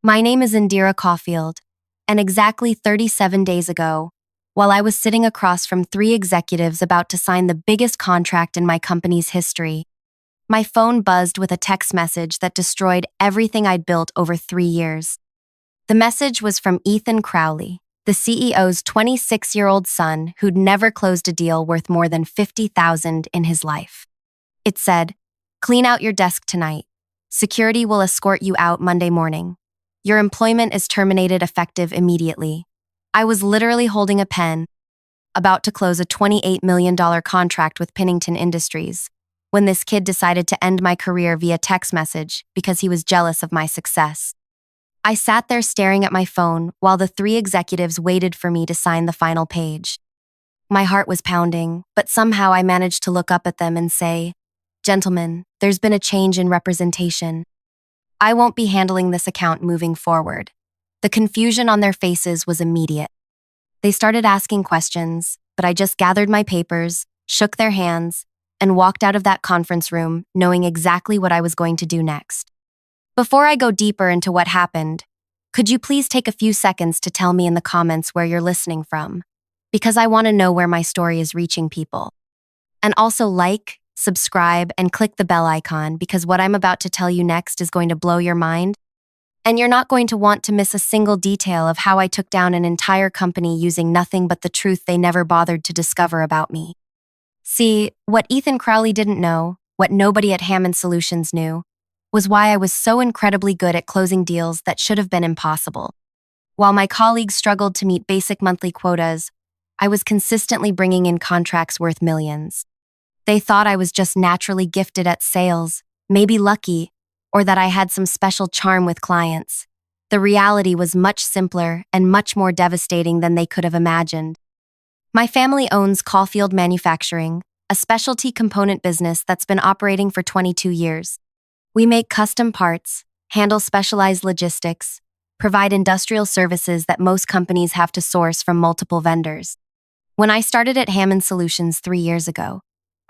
My name is Indira Caulfield, and exactly 37 days ago, while I was sitting across from three executives about to sign the biggest contract in my company's history, my phone buzzed with a text message that destroyed everything I'd built over 3 years. The message was from Ethan Crowley, the CEO's 26-year-old son who'd never closed a deal worth more than $50,000 in his life. It said, "Clean out your desk tonight. Security will escort you out Monday morning. Your employment is terminated effective immediately." I was literally holding a pen, about to close a $28 million contract with Pennington Industries, when this kid decided to end my career via text message because he was jealous of my success. I sat there staring at my phone while the three executives waited for me to sign the final page. My heart was pounding, but somehow I managed to look up at them and say, "Gentlemen, there's been a change in representation. I won't be handling this account moving forward." The confusion on their faces was immediate. They started asking questions, but I just gathered my papers, shook their hands, and walked out of that conference room knowing exactly what I was going to do next. Before I go deeper into what happened, could you please take a few seconds to tell me in the comments where you're listening from? Because I want to know where my story is reaching people. And also like, subscribe, and click the bell icon because what I'm about to tell you next is going to blow your mind. And you're not going to want to miss a single detail of how I took down an entire company using nothing but the truth they never bothered to discover about me. See, what Ethan Crowley didn't know, what nobody at Hammond Solutions knew, was why I was so incredibly good at closing deals that should have been impossible. While my colleagues struggled to meet basic monthly quotas, I was consistently bringing in contracts worth millions. They thought I was just naturally gifted at sales, maybe lucky, or that I had some special charm with clients. The reality was much simpler and much more devastating than they could have imagined. My family owns Caulfield Manufacturing, a specialty component business that's been operating for 22 years. We make custom parts, handle specialized logistics, provide industrial services that most companies have to source from multiple vendors. When I started at Hammond Solutions 3 years ago,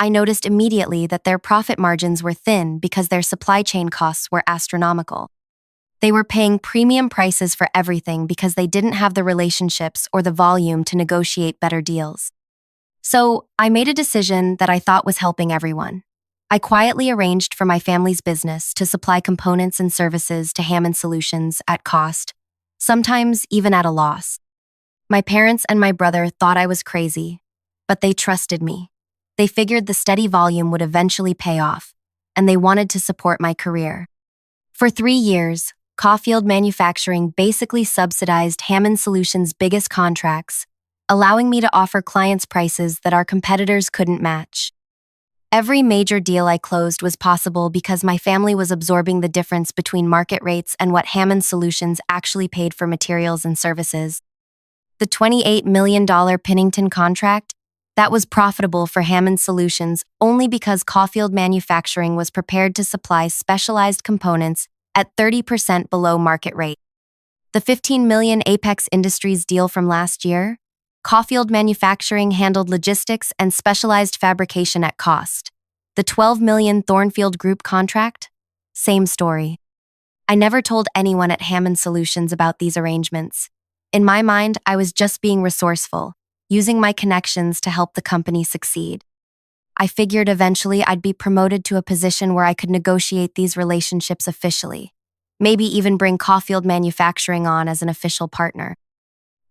I noticed immediately that their profit margins were thin because their supply chain costs were astronomical. They were paying premium prices for everything because they didn't have the relationships or the volume to negotiate better deals. So I made a decision that I thought was helping everyone. I quietly arranged for my family's business to supply components and services to Hammond Solutions at cost, sometimes even at a loss. My parents and my brother thought I was crazy, but they trusted me. They figured the steady volume would eventually pay off, and they wanted to support my career. For 3 years, Caulfield Manufacturing basically subsidized Hammond Solutions' biggest contracts, allowing me to offer clients prices that our competitors couldn't match. Every major deal I closed was possible because my family was absorbing the difference between market rates and what Hammond Solutions actually paid for materials and services. The $28 million Pennington contract, that was profitable for Hammond Solutions only because Caulfield Manufacturing was prepared to supply specialized components at 30% below market rate. The $15 million Apex Industries deal from last year, Caulfield Manufacturing handled logistics and specialized fabrication at cost. The $12 million Thornfield Group contract? Same story. I never told anyone at Hammond Solutions about these arrangements. In my mind, I was just being resourceful, using my connections to help the company succeed. I figured eventually I'd be promoted to a position where I could negotiate these relationships officially, maybe even bring Caulfield Manufacturing on as an official partner.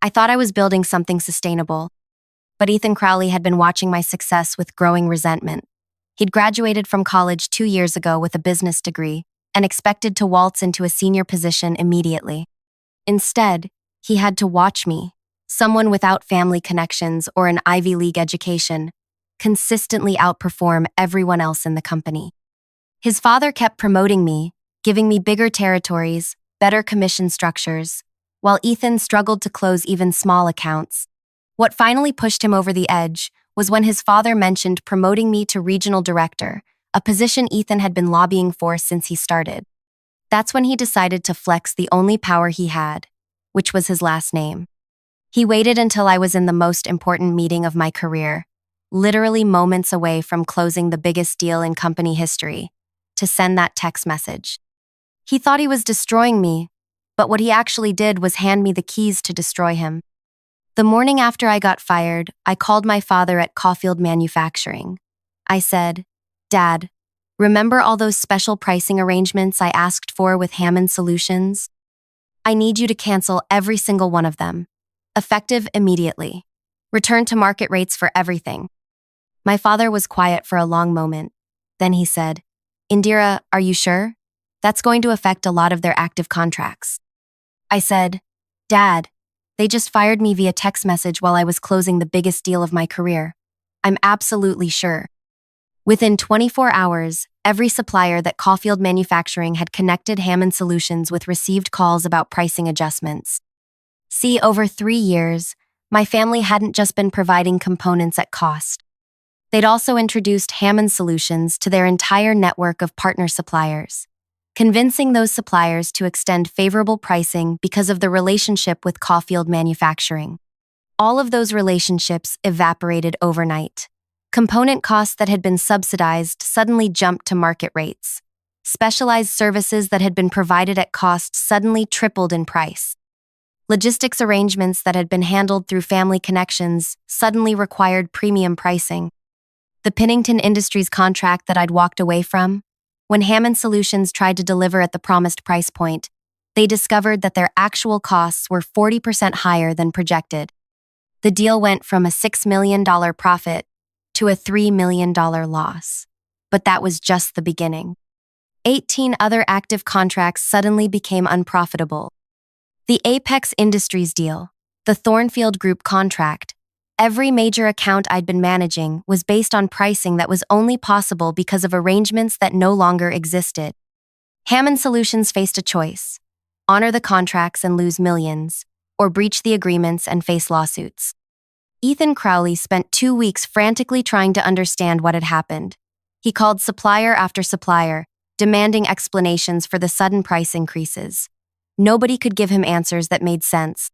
I thought I was building something sustainable, but Ethan Crowley had been watching my success with growing resentment. He'd graduated from college 2 years ago with a business degree and expected to waltz into a senior position immediately. Instead, he had to watch me, someone without family connections or an Ivy League education, consistently outperform everyone else in the company. His father kept promoting me, giving me bigger territories, better commission structures, while Ethan struggled to close even small accounts. What finally pushed him over the edge was when his father mentioned promoting me to regional director, a position Ethan had been lobbying for since he started. That's when he decided to flex the only power he had, which was his last name. He waited until I was in the most important meeting of my career, literally moments away from closing the biggest deal in company history, to send that text message. He thought he was destroying me, but what he actually did was hand me the keys to destroy him. The morning after I got fired, I called my father at Caulfield Manufacturing. I said, "Dad, remember all those special pricing arrangements I asked for with Hammond Solutions? I need you to cancel every single one of them. Effective immediately. Return to market rates for everything." My father was quiet for a long moment. Then he said, "Indira, are you sure? That's going to affect a lot of their active contracts." I said, "Dad, they just fired me via text message while I was closing the biggest deal of my career. I'm absolutely sure." Within 24 hours, every supplier that Caulfield Manufacturing had connected Hammond Solutions with received calls about pricing adjustments. See, over 3 years, my family hadn't just been providing components at cost. They'd also introduced Hammond Solutions to their entire network of partner suppliers, convincing those suppliers to extend favorable pricing because of the relationship with Caulfield Manufacturing. All of those relationships evaporated overnight. Component costs that had been subsidized suddenly jumped to market rates. Specialized services that had been provided at cost suddenly tripled in price. Logistics arrangements that had been handled through family connections suddenly required premium pricing. The Pennington Industries contract that I'd walked away from, when Hammond Solutions tried to deliver at the promised price point, they discovered that their actual costs were 40% higher than projected. The deal went from a $6 million profit to a $3 million loss. But that was just the beginning. 18 other active contracts suddenly became unprofitable. The Apex Industries deal, the Thornfield Group contract, every major account I'd been managing was based on pricing that was only possible because of arrangements that no longer existed. Hammond Solutions faced a choice: honor the contracts and lose millions, or breach the agreements and face lawsuits. Ethan Crowley spent 2 weeks frantically trying to understand what had happened. He called supplier after supplier, demanding explanations for the sudden price increases. Nobody could give him answers that made sense.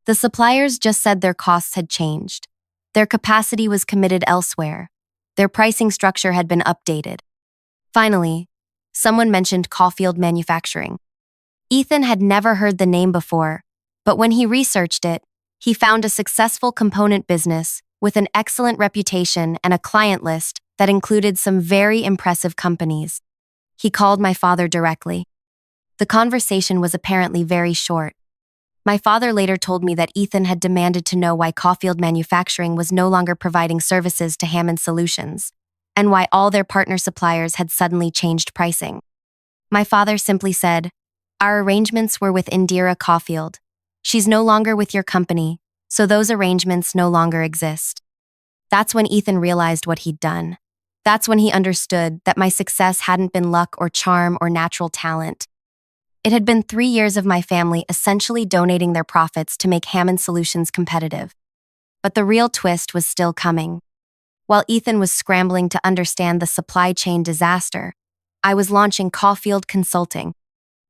The suppliers just said their costs had changed. Their capacity was committed elsewhere. Their pricing structure had been updated. Finally, someone mentioned Caulfield Manufacturing. Ethan had never heard the name before, but when he researched it, he found a successful component business with an excellent reputation and a client list that included some very impressive companies. He called my father directly. The conversation was apparently very short. My father later told me that Ethan had demanded to know why Caulfield Manufacturing was no longer providing services to Hammond Solutions, and why all their partner suppliers had suddenly changed pricing. My father simply said, "Our arrangements were with Indira Caulfield. She's no longer with your company, so those arrangements no longer exist." That's when Ethan realized what he'd done. That's when he understood that my success hadn't been luck or charm or natural talent. It had been 3 years of my family essentially donating their profits to make Hammond Solutions competitive. But the real twist was still coming. While Ethan was scrambling to understand the supply chain disaster, I was launching Caulfield Consulting.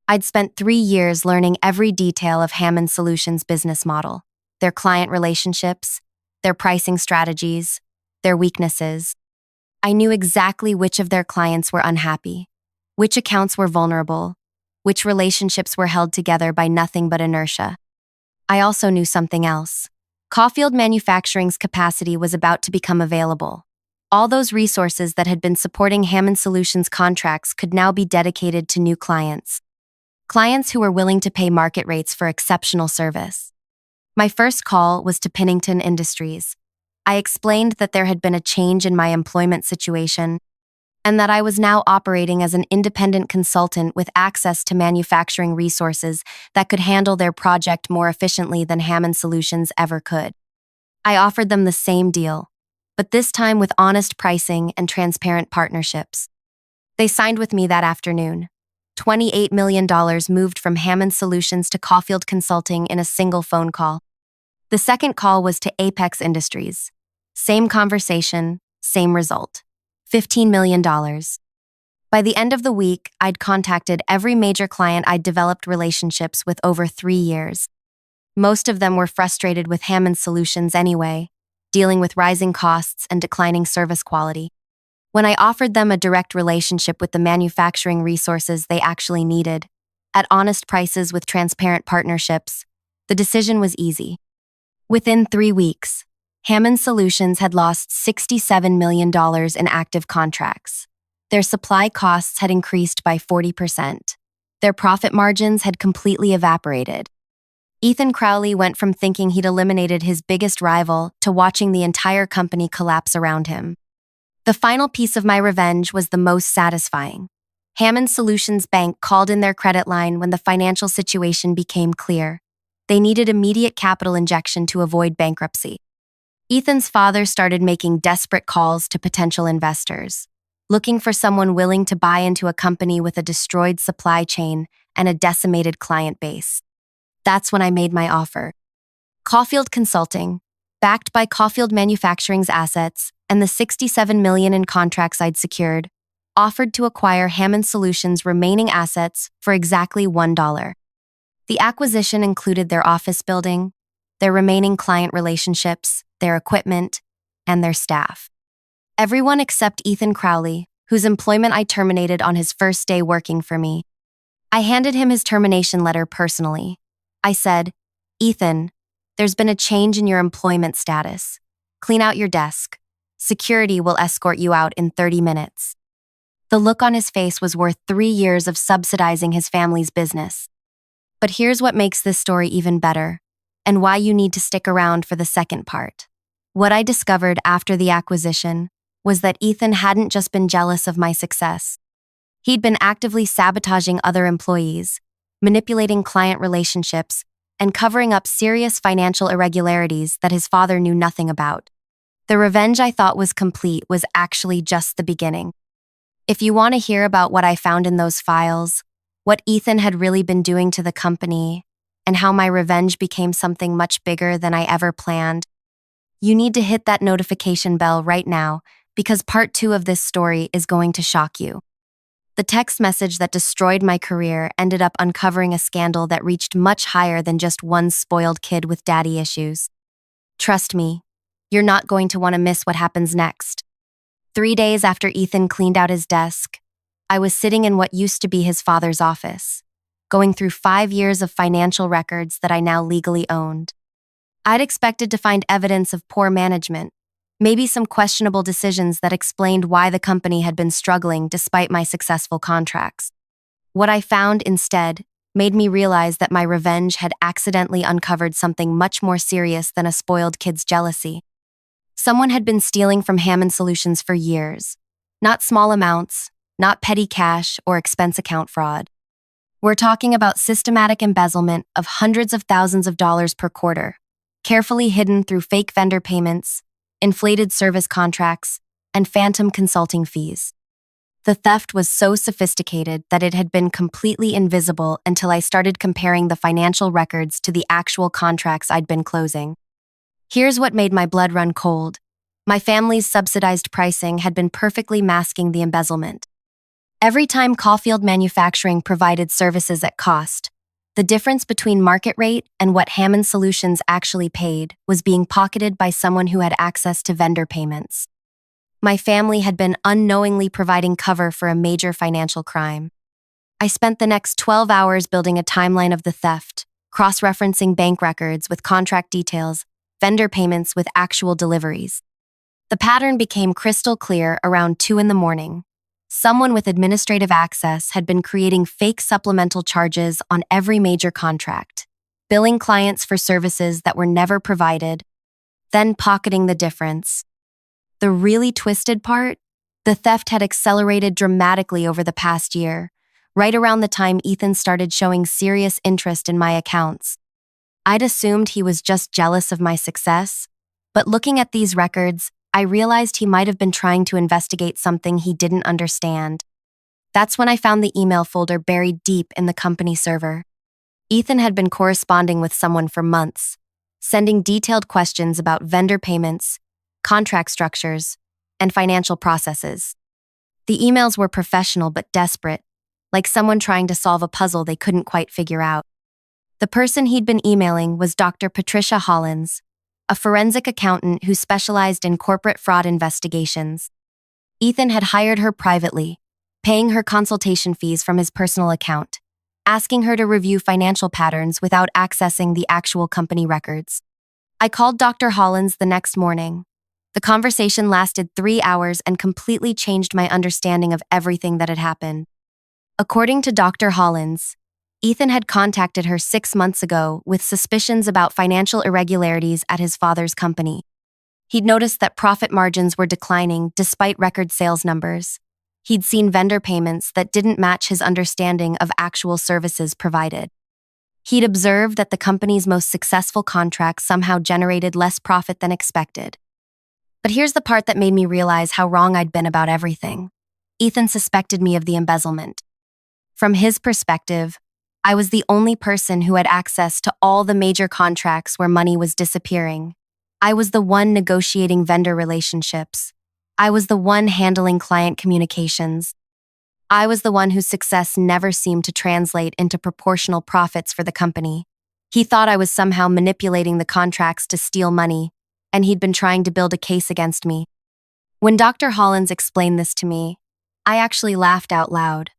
I'd spent 3 years learning every detail of Hammond Solutions' business model, their client relationships, their pricing strategies, their weaknesses. I knew exactly which of their clients were unhappy, which accounts were vulnerable, which relationships were held together by nothing but inertia. I also knew something else. Caulfield Manufacturing's capacity was about to become available. All those resources that had been supporting Hammond Solutions contracts could now be dedicated to new clients. Clients who were willing to pay market rates for exceptional service. My first call was to Pennington Industries. I explained that there had been a change in my employment situation, and that I was now operating as an independent consultant with access to manufacturing resources that could handle their project more efficiently than Hammond Solutions ever could. I offered them the same deal, but this time with honest pricing and transparent partnerships. They signed with me that afternoon. $28 million moved from Hammond Solutions to Caulfield Consulting in a single phone call. The second call was to Apex Industries. Same conversation, same result. $15 million. By the end of the week, I'd contacted every major client I'd developed relationships with over 3 years. Most of them were frustrated with Hammond Solutions anyway, dealing with rising costs and declining service quality. When I offered them a direct relationship with the manufacturing resources they actually needed, at honest prices with transparent partnerships, the decision was easy. Within 3 weeks, Hammond Solutions had lost $67 million in active contracts. Their supply costs had increased by 40%. Their profit margins had completely evaporated. Ethan Crowley went from thinking he'd eliminated his biggest rival to watching the entire company collapse around him. The final piece of my revenge was the most satisfying. Hammond Solutions Bank called in their credit line when the financial situation became clear. They needed immediate capital injection to avoid bankruptcy. Ethan's father started making desperate calls to potential investors, looking for someone willing to buy into a company with a destroyed supply chain and a decimated client base. That's when I made my offer. Caulfield Consulting, backed by Caulfield Manufacturing's assets and the $67 million in contracts I'd secured, offered to acquire Hammond Solutions' remaining assets for exactly $1. The acquisition included their office building, their remaining client relationships, their equipment, and their staff. Everyone except Ethan Crowley, whose employment I terminated on his first day working for me. I handed him his termination letter personally. I said, "Ethan, there's been a change in your employment status. Clean out your desk. Security will escort you out in 30 minutes." The look on his face was worth 3 years of subsidizing his family's business. But here's what makes this story even better, and why you need to stick around for the second part. What I discovered after the acquisition was that Ethan hadn't just been jealous of my success. He'd been actively sabotaging other employees, manipulating client relationships, and covering up serious financial irregularities that his father knew nothing about. The revenge I thought was complete was actually just the beginning. If you want to hear about what I found in those files, what Ethan had really been doing to the company, and how my revenge became something much bigger than I ever planned, you need to hit that notification bell right now, because part 2 of this story is going to shock you. The text message that destroyed my career ended up uncovering a scandal that reached much higher than just one spoiled kid with daddy issues. Trust me, you're not going to want to miss what happens next. 3 days after Ethan cleaned out his desk, I was sitting in what used to be his father's office, going through 5 years of financial records that I now legally owned. I'd expected to find evidence of poor management, maybe some questionable decisions that explained why the company had been struggling despite my successful contracts. What I found instead made me realize that my revenge had accidentally uncovered something much more serious than a spoiled kid's jealousy. Someone had been stealing from Hammond Solutions for years. Not small amounts, not petty cash or expense account fraud. We're talking about systematic embezzlement of hundreds of thousands of dollars per quarter, carefully hidden through fake vendor payments, inflated service contracts, and phantom consulting fees. The theft was so sophisticated that it had been completely invisible until I started comparing the financial records to the actual contracts I'd been closing. Here's what made my blood run cold. My family's subsidized pricing had been perfectly masking the embezzlement. Every time Caulfield Manufacturing provided services at cost, the difference between market rate and what Hammond Solutions actually paid was being pocketed by someone who had access to vendor payments. My family had been unknowingly providing cover for a major financial crime. I spent the next 12 hours building a timeline of the theft, cross-referencing bank records with contract details, vendor payments with actual deliveries. The pattern became crystal clear around 2 a.m. Someone with administrative access had been creating fake supplemental charges on every major contract, billing clients for services that were never provided, then pocketing the difference. The really twisted part? The theft had accelerated dramatically over the past year, right around the time Ethan started showing serious interest in my accounts. I'd assumed he was just jealous of my success, but looking at these records, I realized he might have been trying to investigate something he didn't understand. That's when I found the email folder buried deep in the company server. Ethan had been corresponding with someone for months, sending detailed questions about vendor payments, contract structures, and financial processes. The emails were professional but desperate, like someone trying to solve a puzzle they couldn't quite figure out. The person he'd been emailing was Dr. Patricia Hollins, a forensic accountant who specialized in corporate fraud investigations. Ethan had hired her privately, paying her consultation fees from his personal account, asking her to review financial patterns without accessing the actual company records. I called Dr. Hollins the next morning. The conversation lasted 3 hours and completely changed my understanding of everything that had happened. According to Dr. Hollins, Ethan had contacted her 6 months ago with suspicions about financial irregularities at his father's company. He'd noticed that profit margins were declining despite record sales numbers. He'd seen vendor payments that didn't match his understanding of actual services provided. He'd observed that the company's most successful contracts somehow generated less profit than expected. But here's the part that made me realize how wrong I'd been about everything. Ethan suspected me of the embezzlement. From his perspective, I was the only person who had access to all the major contracts where money was disappearing. I was the one negotiating vendor relationships. I was the one handling client communications. I was the one whose success never seemed to translate into proportional profits for the company. He thought I was somehow manipulating the contracts to steal money, and he'd been trying to build a case against me. When Dr. Hollins explained this to me, I actually laughed out loud.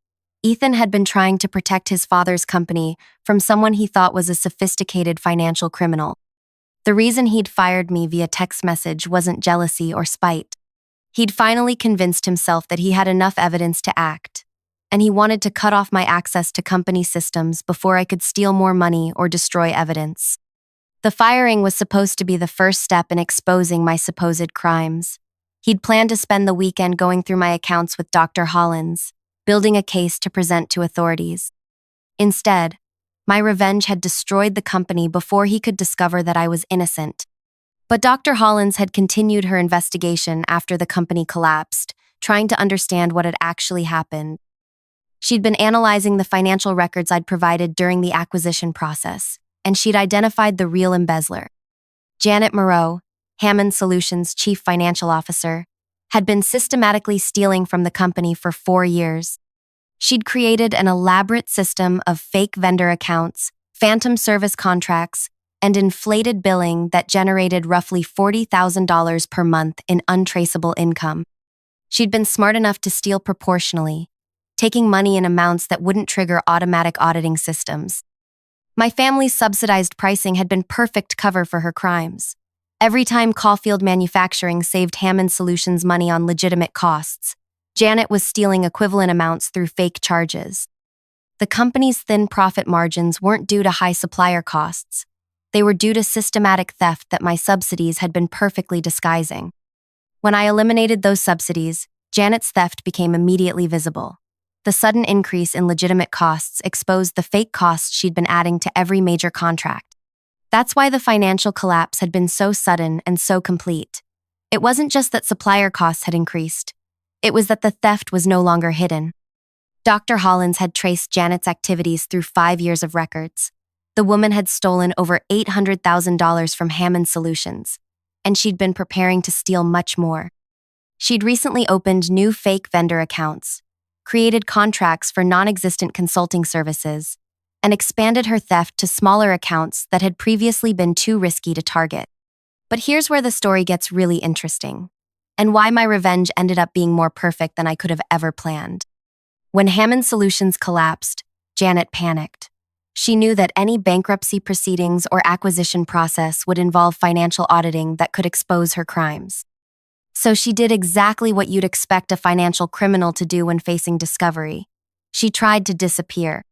Ethan had been trying to protect his father's company from someone he thought was a sophisticated financial criminal. The reason he'd fired me via text message wasn't jealousy or spite. He'd finally convinced himself that he had enough evidence to act, and he wanted to cut off my access to company systems before I could steal more money or destroy evidence. The firing was supposed to be the first step in exposing my supposed crimes. He'd planned to spend the weekend going through my accounts with Dr. Hollins, building a case to present to authorities. Instead, my revenge had destroyed the company before he could discover that I was innocent. But Dr. Hollins had continued her investigation after the company collapsed, trying to understand what had actually happened. She'd been analyzing the financial records I'd provided during the acquisition process, and she'd identified the real embezzler. Janet Moreau, Hammond Solutions' chief financial officer, had been systematically stealing from the company for 4 years. She'd created an elaborate system of fake vendor accounts, phantom service contracts, and inflated billing that generated roughly $40,000 per month in untraceable income. She'd been smart enough to steal proportionally, taking money in amounts that wouldn't trigger automatic auditing systems. My family's subsidized pricing had been perfect cover for her crimes. Every time Caulfield Manufacturing saved Hammond Solutions money on legitimate costs, Janet was stealing equivalent amounts through fake charges. The company's thin profit margins weren't due to high supplier costs. They were due to systematic theft that my subsidies had been perfectly disguising. When I eliminated those subsidies, Janet's theft became immediately visible. The sudden increase in legitimate costs exposed the fake costs she'd been adding to every major contract. That's why the financial collapse had been so sudden and so complete. It wasn't just that supplier costs had increased. It was that the theft was no longer hidden. Dr. Hollins had traced Janet's activities through 5 years of records. The woman had stolen over $800,000 from Hammond Solutions, and she'd been preparing to steal much more. She'd recently opened new fake vendor accounts, created contracts for non-existent consulting services, and expanded her theft to smaller accounts that had previously been too risky to target. But here's where the story gets really interesting, and why my revenge ended up being more perfect than I could have ever planned. When Hammond Solutions collapsed, Janet panicked. She knew that any bankruptcy proceedings or acquisition process would involve financial auditing that could expose her crimes. So she did exactly what you'd expect a financial criminal to do when facing discovery. She tried to disappear.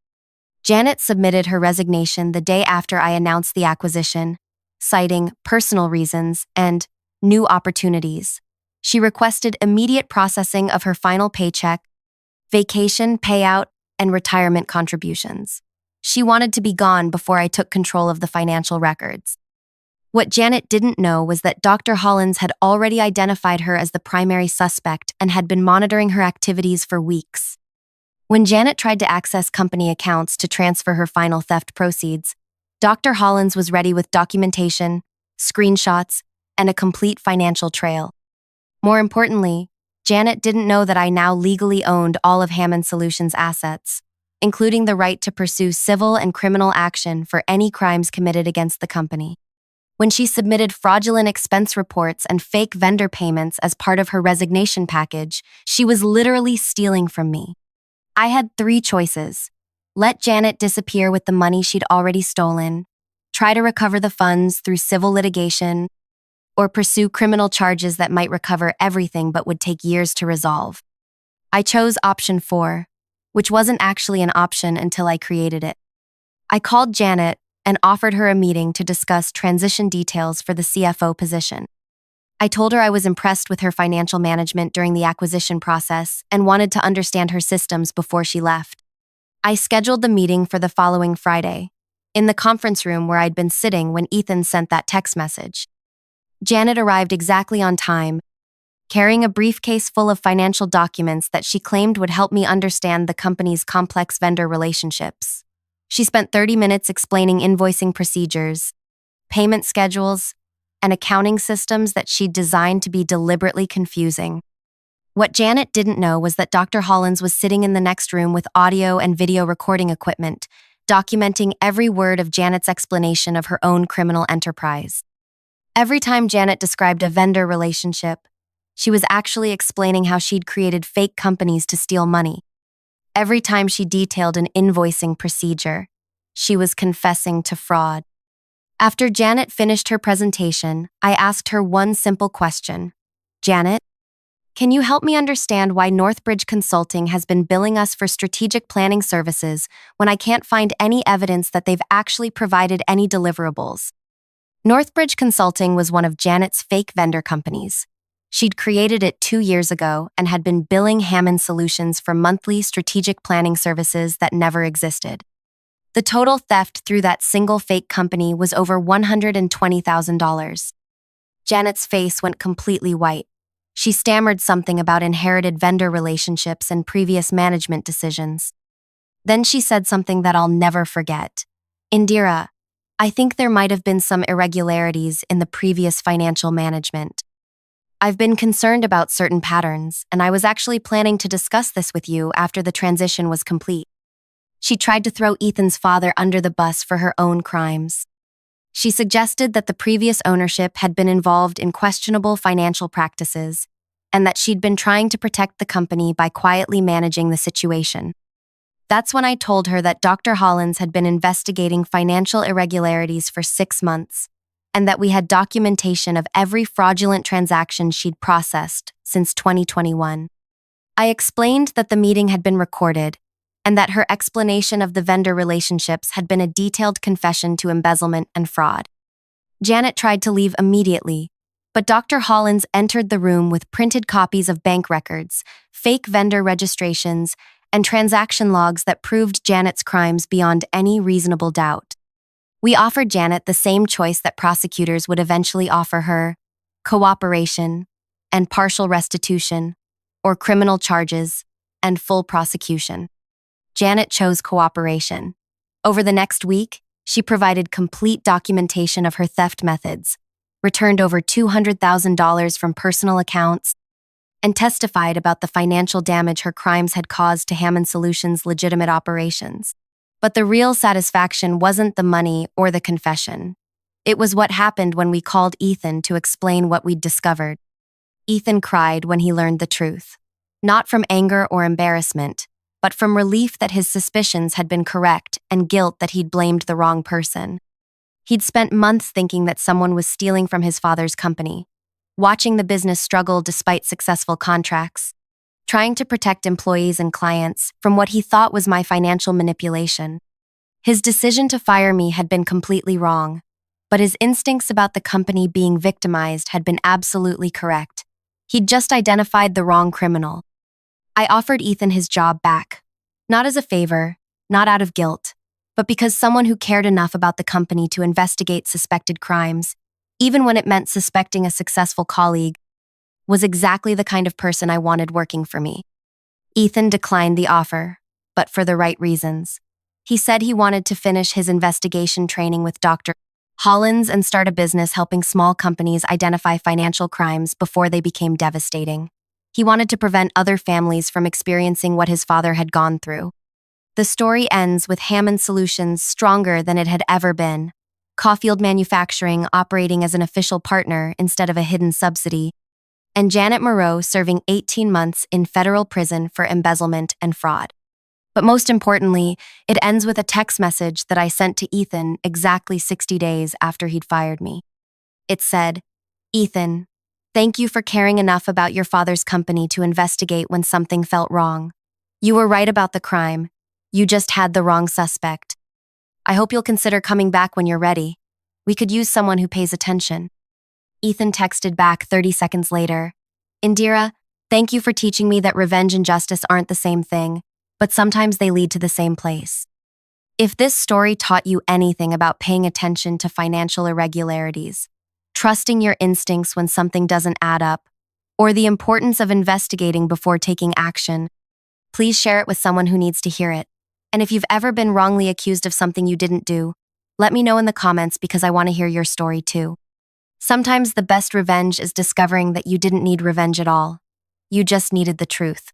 Janet submitted her resignation the day after I announced the acquisition, citing personal reasons and new opportunities. She requested immediate processing of her final paycheck, vacation payout, and retirement contributions. She wanted to be gone before I took control of the financial records. What Janet didn't know was that Dr. Hollins had already identified her as the primary suspect and had been monitoring her activities for weeks. When Janet tried to access company accounts to transfer her final theft proceeds, Dr. Hollins was ready with documentation, screenshots, and a complete financial trail. More importantly, Janet didn't know that I now legally owned all of Hammond Solutions' assets, including the right to pursue civil and criminal action for any crimes committed against the company. When she submitted fraudulent expense reports and fake vendor payments as part of her resignation package, she was literally stealing from me. I had 3 choices: let Janet disappear with the money she'd already stolen, try to recover the funds through civil litigation, or pursue criminal charges that might recover everything but would take years to resolve. I chose option 4, which wasn't actually an option until I created it. I called Janet and offered her a meeting to discuss transition details for the CFO position. I told her I was impressed with her financial management during the acquisition process and wanted to understand her systems before she left. I scheduled the meeting for the following Friday, in the conference room where I'd been sitting when Ethan sent that text message. Janet arrived exactly on time, carrying a briefcase full of financial documents that she claimed would help me understand the company's complex vendor relationships. She spent 30 minutes explaining invoicing procedures, payment schedules, and accounting systems that she'd designed to be deliberately confusing. What Janet didn't know was that Dr. Hollins was sitting in the next room with audio and video recording equipment, documenting every word of Janet's explanation of her own criminal enterprise. Every time Janet described a vendor relationship, she was actually explaining how she'd created fake companies to steal money. Every time she detailed an invoicing procedure, she was confessing to fraud. After Janet finished her presentation, I asked her one simple question. Janet, can you help me understand why Northbridge Consulting has been billing us for strategic planning services when I can't find any evidence that they've actually provided any deliverables? Northbridge Consulting was one of Janet's fake vendor companies. She'd created it 2 years ago and had been billing Hammond Solutions for monthly strategic planning services that never existed. The total theft through that single fake company was over $120,000. Janet's face went completely white. She stammered something about inherited vendor relationships and previous management decisions. Then she said something that I'll never forget. Indira, I think there might have been some irregularities in the previous financial management. I've been concerned about certain patterns, and I was actually planning to discuss this with you after the transition was complete. She tried to throw Ethan's father under the bus for her own crimes. She suggested that the previous ownership had been involved in questionable financial practices, and that she'd been trying to protect the company by quietly managing the situation. That's when I told her that Dr. Hollins had been investigating financial irregularities for 6 months, and that we had documentation of every fraudulent transaction she'd processed since 2021. I explained that the meeting had been recorded, and that her explanation of the vendor relationships had been a detailed confession to embezzlement and fraud. Janet tried to leave immediately, but Dr. Hollins entered the room with printed copies of bank records, fake vendor registrations, and transaction logs that proved Janet's crimes beyond any reasonable doubt. We offered Janet the same choice that prosecutors would eventually offer her: cooperation and partial restitution, or criminal charges and full prosecution. Janet chose cooperation. Over the next week, she provided complete documentation of her theft methods, returned over $200,000 from personal accounts, and testified about the financial damage her crimes had caused to Hammond Solutions' legitimate operations. But the real satisfaction wasn't the money or the confession. It was what happened when we called Ethan to explain what we'd discovered. Ethan cried when he learned the truth, not from anger or embarrassment, but from relief that his suspicions had been correct and guilt that he'd blamed the wrong person. He'd spent months thinking that someone was stealing from his father's company, watching the business struggle despite successful contracts, trying to protect employees and clients from what he thought was my financial manipulation. His decision to fire me had been completely wrong, but his instincts about the company being victimized had been absolutely correct. He'd just identified the wrong criminal. I offered Ethan his job back, not as a favor, not out of guilt, but because someone who cared enough about the company to investigate suspected crimes, even when it meant suspecting a successful colleague, was exactly the kind of person I wanted working for me. Ethan declined the offer, but for the right reasons. He said he wanted to finish his investigation training with Dr. Hollins and start a business helping small companies identify financial crimes before they became devastating. He wanted to prevent other families from experiencing what his father had gone through. The story ends with Hammond Solutions stronger than it had ever been, Caulfield Manufacturing operating as an official partner instead of a hidden subsidy, and Janet Moreau serving 18 months in federal prison for embezzlement and fraud. But most importantly, it ends with a text message that I sent to Ethan exactly 60 days after he'd fired me. It said, "Ethan, thank you for caring enough about your father's company to investigate when something felt wrong. You were right about the crime. You just had the wrong suspect. I hope you'll consider coming back when you're ready. We could use someone who pays attention." Ethan texted back 30 seconds later, "Indira, thank you for teaching me that revenge and justice aren't the same thing, but sometimes they lead to the same place." If this story taught you anything about paying attention to financial irregularities, trusting your instincts when something doesn't add up, or the importance of investigating before taking action, please share it with someone who needs to hear it. And if you've ever been wrongly accused of something you didn't do, let me know in the comments because I want to hear your story too. Sometimes the best revenge is discovering that you didn't need revenge at all. You just needed the truth.